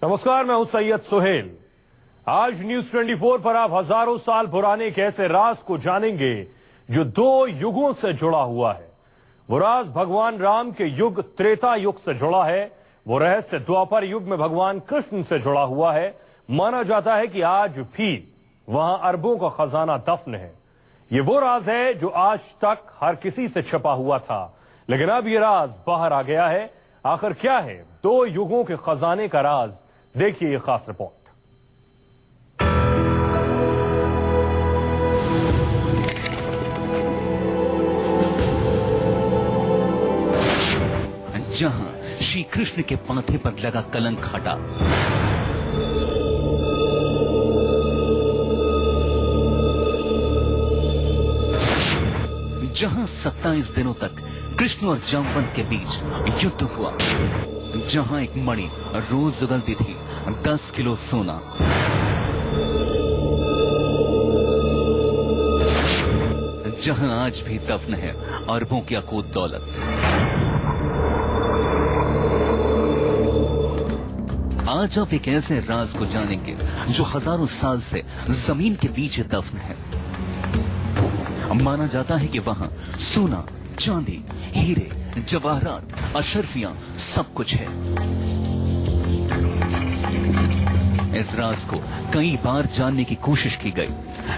नमस्कार, मैं हूं सैयद सुहेल। आज न्यूज 24 पर आप हजारों साल पुराने एक ऐसे राज को जानेंगे जो 2 युगों से जुड़ा हुआ है। वो राज भगवान राम के युग त्रेता युग से जुड़ा है। वो रहस्य द्वापर युग में भगवान कृष्ण से जुड़ा हुआ है। माना जाता है कि आज भी वहां अरबों का खजाना दफन है। ये वो राज है जो आज तक हर किसी से छिपा हुआ था, लेकिन अब ये राज बाहर आ गया है। आखिर क्या है 2 युगों के खजाने का राज? देखिए ये खास रिपोर्ट। जहां श्री कृष्ण के माथे पर लगा कलंक हटा, जहां 27 दिनों तक कृष्ण और जामवंत के बीच युद्ध हुआ, जहां एक मणि रोज उगलती थी 10 किलो सोना, जहां आज भी दफन है अरबों की अकूत दौलत। आज आप एक ऐसे राज को जानेंगे जो हजारों साल से जमीन के पीछे दफन है। माना जाता है कि वहां सोना, चांदी, हीरे, जवाहरात, अशर्फियां सब कुछ है। इस राज को कई बार जानने की कोशिश की गई,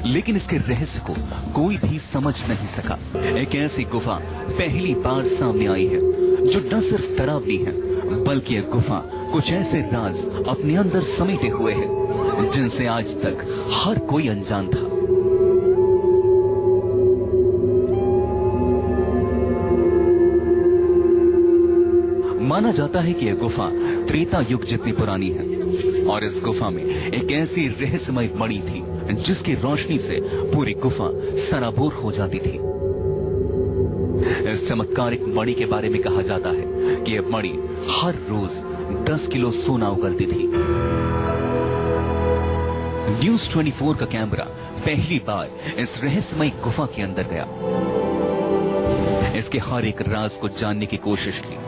लेकिन इसके रहस्य को कोई भी समझ नहीं सका। एक ऐसी गुफा पहली बार सामने आई है जो न सिर्फ डरावनी है, बल्कि यह गुफा कुछ ऐसे राज अपने अंदर समेटे हुए है जिनसे आज तक हर कोई अनजान था। माना जाता है कि यह गुफा त्रेता युग जितनी पुरानी है और इस गुफा में एक ऐसी रहस्यमय मणि थी जिसकी रोशनी से पूरी गुफा सराबोर हो जाती थी। इस चमत्कारिक मणि के बारे में कहा जाता है कि यह मणि हर रोज 10 किलो सोना उगलती थी। न्यूज 24 का कैमरा पहली बार इस रहस्यमय गुफा के अंदर गया। इसके हर एक राज को जानने की कोशिश की।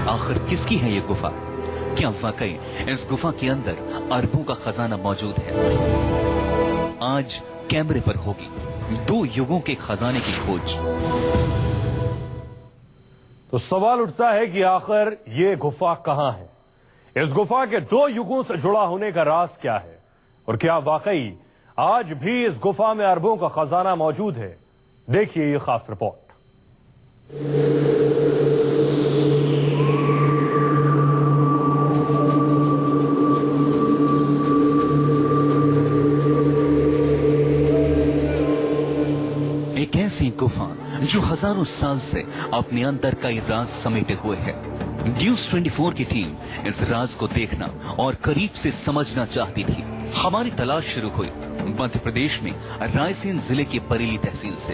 आखिर किसकी है यह गुफा? क्या वाकई इस गुफा के अंदर अरबों का खजाना मौजूद है? आज कैमरे पर होगी 2 युगों के खजाने की खोज। तो सवाल उठता है कि आखिर ये गुफा कहां है? इस गुफा के 2 युगों से जुड़ा होने का राज क्या है? और क्या वाकई आज भी इस गुफा में अरबों का खजाना मौजूद है? देखिए ये खास रिपोर्ट। एक ऐसी गुफा जो हजारों साल से अपने अंदर कई राज समेटे हुए है। न्यूज 24 की टीम इस राज को देखना और करीब से समझना चाहती थी। हमारी तलाश शुरू हुई मध्य प्रदेश में रायसेन जिले के बरेली तहसील से।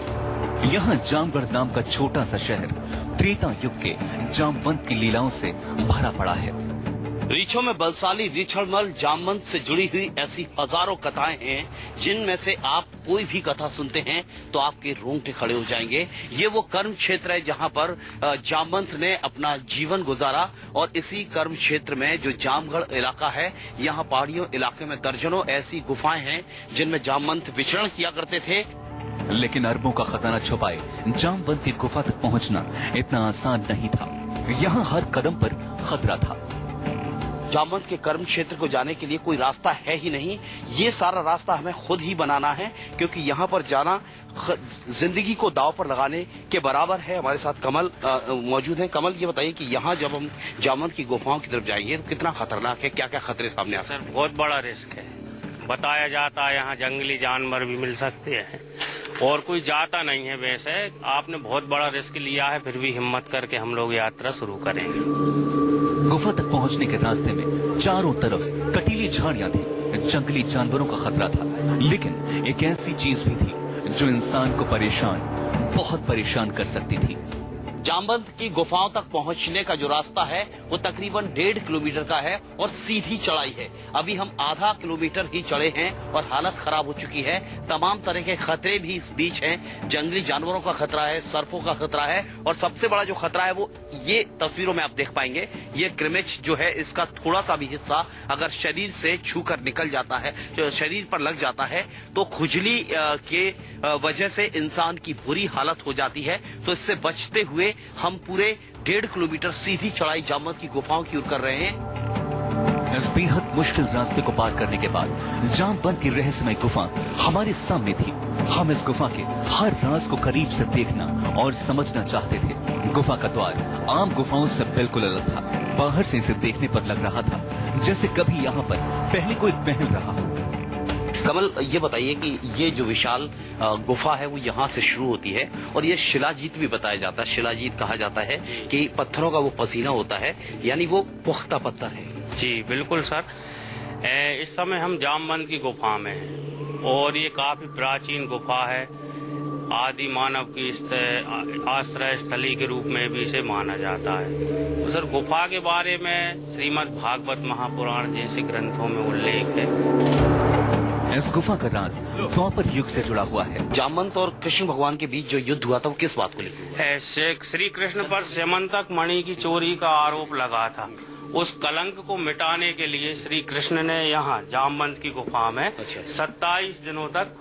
यहाँ जामगढ़ नाम का छोटा सा शहर त्रेता युग के जामवंत की लीलाओं से भरा पड़ा है। रीछों में बलशाली रीछड़मल जामवंत से जुड़ी हुई ऐसी हजारों कथाएं हैं जिनमें से आप कोई भी कथा सुनते हैं तो आपके रोंगटे खड़े हो जाएंगे। ये वो कर्म क्षेत्र है जहां पर जामवंत ने अपना जीवन गुजारा और इसी कर्म क्षेत्र में जो जामगढ़ इलाका है, यहाँ पहाड़ियों इलाके में दर्जनों ऐसी गुफाएं हैं जिनमें जामवंत विचरण किया करते थे। लेकिन अरबों का खजाना छुपाए जामवंत की गुफा तक पहुंचना इतना आसान नहीं था। यहाँ हर कदम पर खतरा था। जामवंत के कर्म क्षेत्र को जाने के लिए कोई रास्ता है ही नहीं। ये सारा रास्ता हमें खुद ही बनाना है, क्योंकि यहाँ पर जाना जिंदगी को दांव पर लगाने के बराबर है। हमारे साथ कमल मौजूद हैं। कमल, ये बताइए कि यहाँ जब हम जामवंत की गुफाओं की तरफ जाएंगे तो कितना खतरनाक है, क्या क्या खतरे सामने आ सकते हैं? सर, बहुत बड़ा रिस्क है। बताया जाता है यहाँ जंगली जानवर भी मिल सकते हैं और कोई जाता नहीं है। वैसे आपने बहुत बड़ा रिस्क लिया है, फिर भी हिम्मत करके हम लोग यात्रा शुरू करेंगे। गुफा तक पहुंचने के रास्ते में चारों तरफ कटीली झाड़ियां थी, जंगली जानवरों का खतरा था। लेकिन एक ऐसी चीज भी थी जो इंसान को बहुत परेशान कर सकती थी। जामवंत की गुफाओं तक पहुंचने का जो रास्ता है वो तकरीबन 1.5 किलोमीटर का है और सीधी चढ़ाई है। अभी हम आधा किलोमीटर ही चढ़े हैं और हालत खराब हो चुकी है। तमाम तरह के खतरे भी इस बीच हैं। जंगली जानवरों का खतरा है, सर्पों का खतरा है और सबसे बड़ा जो खतरा है वो ये तस्वीरों में आप देख पाएंगे। ये क्रिमिच जो है इसका थोड़ा सा भी हिस्सा अगर शरीर से छूकर निकल जाता है, जो शरीर पर लग जाता है तो खुजली के वजह से इंसान की बुरी हालत हो जाती है। तो इससे बचते हुए हम पूरे 1.5 किलोमीटर सीधी चढ़ाई जामवंत की गुफाओं की ओर कर रहे हैं। इस बेहद मुश्किल रास्ते को पार करने के बाद जामवंत की रहस्यमय गुफा हमारे सामने थी। हम इस गुफा के हर राज को करीब से देखना और समझना चाहते थे। गुफा का द्वार आम गुफाओं से बिल्कुल अलग था। बाहर से इसे देखने पर लग रहा था जैसे कभी यहाँ पर पहले कोई महल रहा हो। कमल, ये बताइए कि ये जो विशाल गुफा है वो यहाँ से शुरू होती है और ये शिलाजीत भी बताया जाता है। शिलाजीत कहा जाता है कि पत्थरों का वो पसीना होता है, यानी वो पुख्ता पत्थर है। जी बिल्कुल सर। इस समय हम जामवंत की गुफा में हैं और ये काफी प्राचीन गुफा है। आदि मानव की आश्रय स्थली के रूप में भी इसे माना जाता है। तो सर गुफा के बारे में श्रीमद् भागवत महापुराण जैसे ग्रंथों में उल्लेख है। इस गुफा का राज द्वापर युग से जुड़ा हुआ है। जामवंत और कृष्ण भगवान के बीच जो युद्ध हुआ था वो किस बात को लेकर? श्री कृष्ण पर स्यमंतक मणि की चोरी का आरोप लगा था। उस कलंक को मिटाने के लिए श्री कृष्ण ने यहाँ जामवंत की गुफा में 27 दिनों तक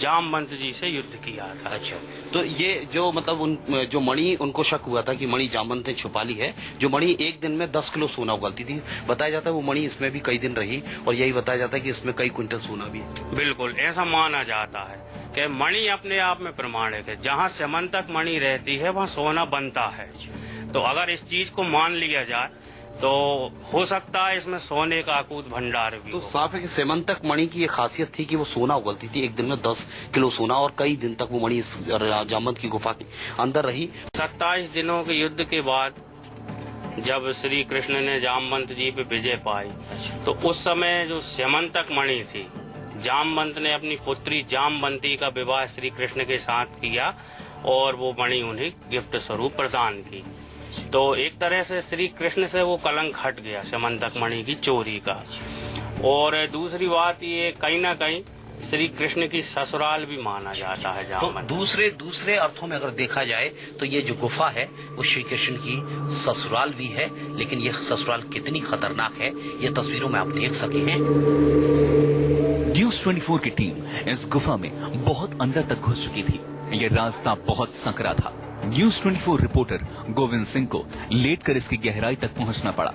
जामवंत जी से युद्ध किया था। अच्छा, तो ये जो मतलब जो मणि उनको शक हुआ था कि मणि जामवंत ने छुपा ली है, जो मणि एक दिन में 10 किलो सोना उगलती थी, बताया जाता है वो मणि इसमें भी कई दिन रही और यही बताया जाता है कि इसमें कई क्विंटल सोना भी है। बिल्कुल ऐसा माना जाता है कि मणि अपने आप में प्रमाणिक है। जहाँ स्यमंतक मणि रहती है वहाँ सोना बनता है। तो अगर इस चीज को मान लिया जाए तो हो सकता है इसमें सोने का अकूत भंडार भी। तो साफ है कि स्यमंतक मणि की ये खासियत थी कि वो सोना उगलती थी, एक दिन में 10 किलो सोना, और कई दिन तक वो मणि जामवंत की गुफा के अंदर रही। 27 दिनों के युद्ध के बाद जब श्री कृष्ण ने जामवंत जी पे विजय पाई तो उस समय जो स्यमंतक मणि थी, जामवंत ने अपनी पुत्री जामवंती का विवाह श्री कृष्ण के साथ किया और वो मणि उन्हें गिफ्ट स्वरूप प्रदान की। तो एक तरह से श्री कृष्ण से वो कलंक हट गया स्यमंतक मणि की चोरी का। और दूसरी बात ये कहीं ना कहीं श्री कृष्ण की ससुराल भी माना जाता है जामवंत। तो दूसरे अर्थों में अगर देखा जाए तो ये जो गुफा है वो श्री कृष्ण की ससुराल भी है, लेकिन ये ससुराल कितनी खतरनाक है ये तस्वीरों में आप देख सके हैं। न्यूज़ 24 की टीम इस गुफा में बहुत अंदर तक घुस चुकी थी। ये रास्ता बहुत संकरा था। न्यूज़ 24 रिपोर्टर गोविंद सिंह को लेटकर इसकी गहराई तक पहुंचना पड़ा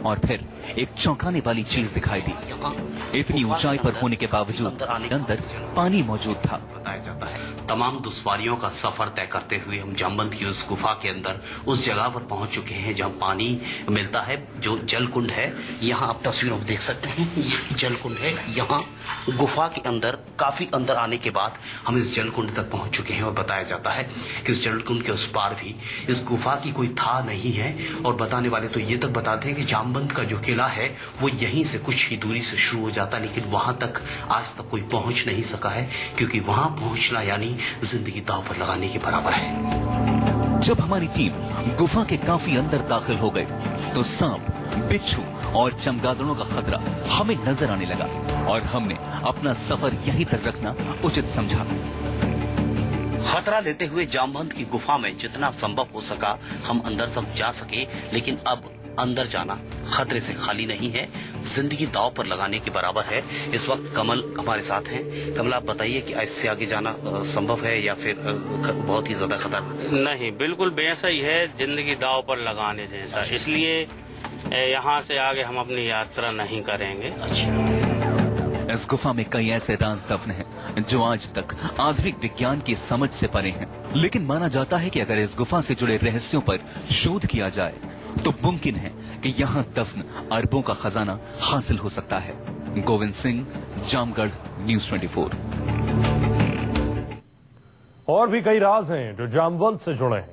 और फिर एक चौंकाने वाली चीज दिखाई दी। इतनी ऊंचाई पर होने के बावजूद अंदर पानी मौजूद था। बताया जाता है तमाम दुश्वारियों का सफर तय करते हुए हम जामवंत की उस गुफा के अंदर उस जगह पर पहुंच चुके हैं जहां पानी मिलता है, जो जल कुंड है। यहाँ आप तस्वीरों में देख सकते हैं ये जल कुंड है। यहाँ गुफा के अंदर काफी अंदर आने के बाद हम इस जल कुंड तक पहुंच चुके हैं और बताया जाता है कि इस जल कुंड के उस पार भी इस गुफा की कोई था नहीं है। और बताने वाले तो ये तक बताते हैं कि जामवंत का जो किला है वो यहीं से कुछ ही दूरी से शुरू हो जाता है, लेकिन वहां तक आज तक कोई पहुंच नहीं सका है, क्योंकि वहां पहुंचना यानी जिंदगी दांव पर लगाने के बराबर है। जब हमारी टीम गुफा के काफी अंदर दाखिल हो गई तो सांप, बिच्छू और चमगादड़ों का खतरा हमें नजर आने लगा और हमने अपना सफर यहीं तक रखना उचित समझा। खतरा लेते हुए जामवंत की गुफा में जितना संभव हो सका हम अंदर तक जा सके, लेकिन अब अंदर जाना खतरे से खाली नहीं है, जिंदगी दांव पर लगाने के बराबर है। इस वक्त कमल हमारे साथ हैं। कमल, आप बताइए कि इससे आगे जाना संभव है या फिर बहुत ही ज्यादा खतरा? नहीं, बिल्कुल वैसा ही है, जिंदगी दांव पर लगाने जैसा। इसलिए यहाँ से आगे हम अपनी यात्रा नहीं करेंगे। इस गुफा में कई ऐसे राज दफन हैं जो आज तक आधुनिक विज्ञान की समझ से परे हैं, लेकिन माना जाता है कि अगर इस गुफा से जुड़े रहस्यों पर शोध किया जाए तो मुमकिन है कि यहाँ दफन अरबों का खजाना हासिल हो सकता है। गोविंद सिंह, जामगढ़, न्यूज़ 24। और भी कई राज हैं जो जामवंत से जुड़े हैं।